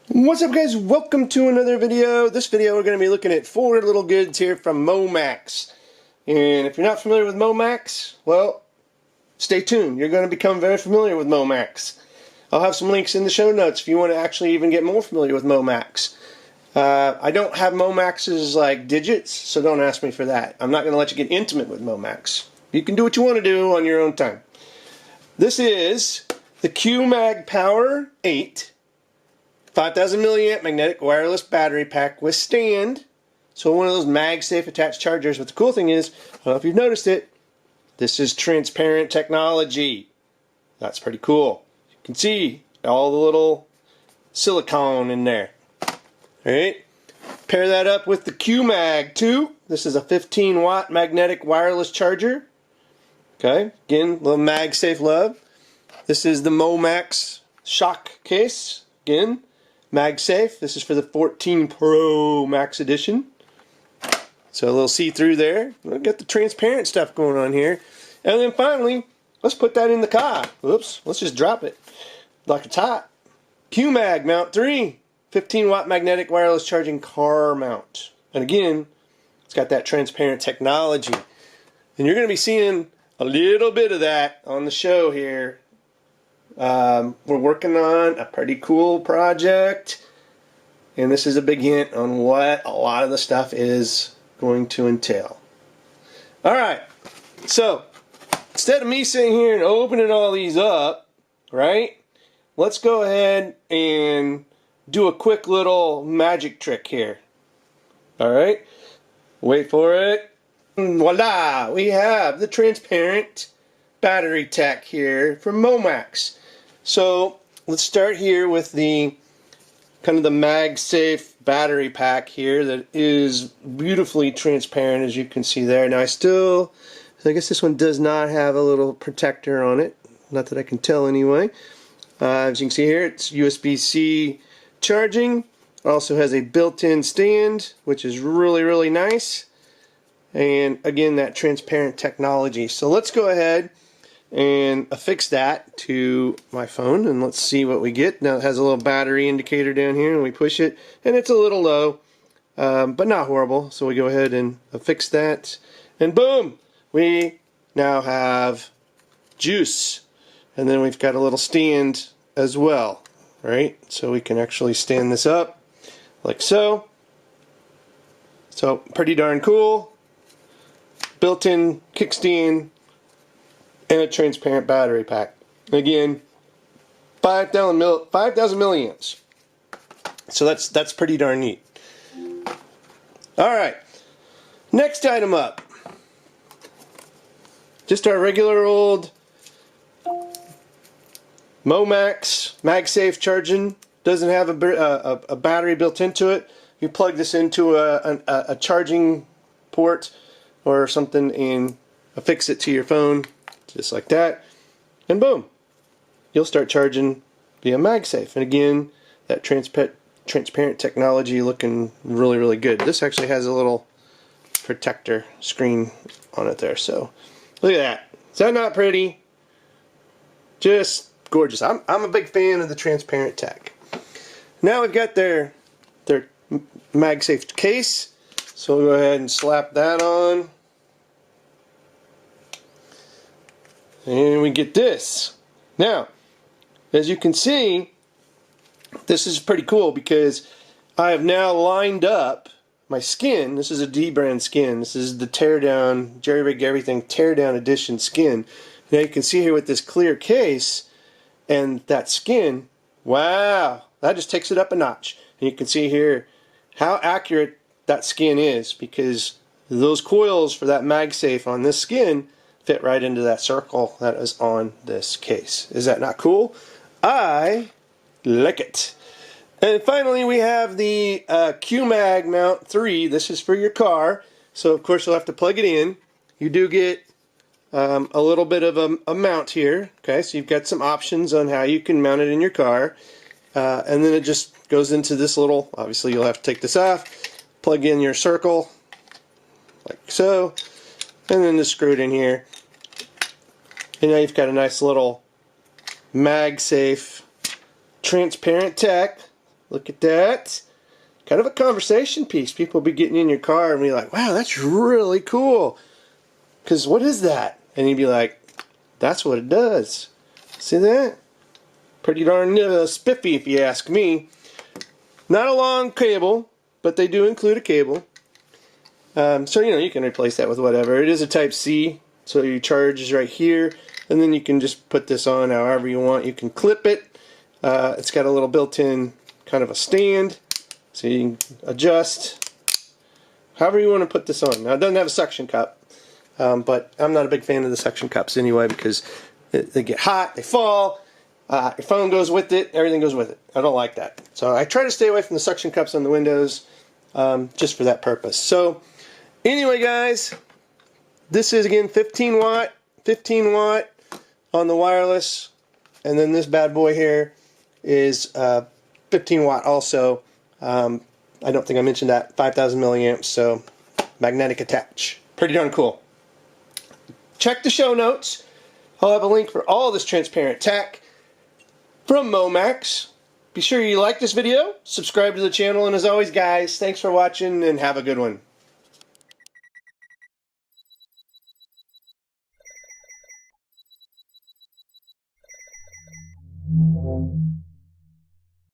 What's up, guys? Welcome to another video. This video we're going to be looking at 4 little goods here from MOMAX. And if you're not familiar with MOMAX, well, stay tuned. You're going to become very familiar with MOMAX. I'll have some links in the show notes if you want to actually even get more familiar with MOMAX. I don't have MOMAX's like digits, so don't ask me for that. I'm not going to let you get intimate with MOMAX. You can do what you want to do on your own time. This is the QMag Power 8 5,000 milliamp magnetic wireless battery pack with stand. So one of those Magsafe attached chargers. But the cool thing is, I don't know if you've noticed it, this is transparent technology. That's pretty cool. You can see all the little silicone in there. Alright, pair that up with the QMag 2. This is a 15 watt magnetic wireless charger. Okay, again, little Magsafe love. This is the MOMAX shock case. Again, Magsafe. This is for the 14 Pro Max Edition. So a little see-through there. We've got the transparent stuff going on here. And then finally, let's put that in the car. Oops, let's just drop it like it's hot. QMag Mount 3. 15 watt magnetic wireless charging car mount. And again, it's got that transparent technology. And you're going to be seeing a little bit of that on the show here. We're working on a pretty cool project, and this is a big hint on what a lot of the stuff is going to entail. Alright, so instead of me sitting here and opening all these up, right, let's go ahead and do a quick little magic trick here. Alright, wait for it. And voila, we have the transparent battery tech here from MOMAX. So let's start here with the kind of the Magsafe battery pack here that is beautifully transparent, as you can see there. Now I guess this one does not have a little protector on it, not that I can tell anyway. As you can see here, it's USB-C charging. It also has a built-in stand, which is really nice. And again, that transparent technology. So let's go ahead and affix that to my phone, and let's see what we get. Now it has a little battery indicator down here, and we push it, and it's a little low, but not horrible. So we go ahead and affix that, and boom, we now have juice. And then we've got a little stand as well, right? So we can actually stand this up like so. So pretty darn cool. Built-in kickstand and a transparent battery pack. Again, 5,000 milliamps. So that's pretty darn neat. Alright, next item up. Just our regular old MOMAX Magsafe charging. Doesn't have a battery built into it. You plug this into a charging port or something and affix it to your phone, just like that, and boom, you'll start charging via Magsafe. And again, that transparent technology looking really good. This actually has a little protector screen on it there, so look at that. Is that not pretty? Just gorgeous. I'm a big fan of the transparent tech. Now we've got their Magsafe case, so we'll go ahead and slap that on. And we get this. Now, as you can see, this is pretty cool because I have now lined up my skin. This is a D-brand skin. This is the teardown, Jerry Rig Everything teardown edition skin. Now you can see here with this clear case and that skin, wow, that just takes it up a notch. And you can see here how accurate that skin is, because those coils for that Magsafe on this skin fit right into that circle that is on this case. Is that not cool? I like it. And finally we have the QMag Mount 3. This is for your car, so of course you'll have to plug it in. You do get a little bit of a mount here. Okay, so you've got some options on how you can mount it in your car. And then it just goes into this little, obviously you'll have to take this off, plug in your circle like so, and then just screw it in here. And now you've got a nice little Magsafe transparent tech. Look at that. Kind of a conversation piece. People will be getting in your car and be like, wow, that's really cool. Because what is that? And you'd be like, that's what it does. See that? Pretty darn spiffy if you ask me. Not a long cable, but they do include a cable. So, you know, you can replace that with whatever. It is a Type-C, so your charge is right here. And then you can just put this on however you want. You can clip it. It's got a little built-in kind of a stand, so you can adjust however you want to put this on. Now, it doesn't have a suction cup, but I'm not a big fan of the suction cups anyway because they get hot, they fall, your phone goes with it, everything goes with it. I don't like that. So I try to stay away from the suction cups on the windows just for that purpose. So anyway, guys, this is again 15 watt on the wireless, and then this bad boy here is 15 watt also. I don't think I mentioned that. 5,000 milliamps, so magnetic attach. Pretty darn cool. Check the show notes. I'll have a link for all this transparent tech from MOMAX. Be sure you like this video, subscribe to the channel, and as always, guys, thanks for watching and have a good one.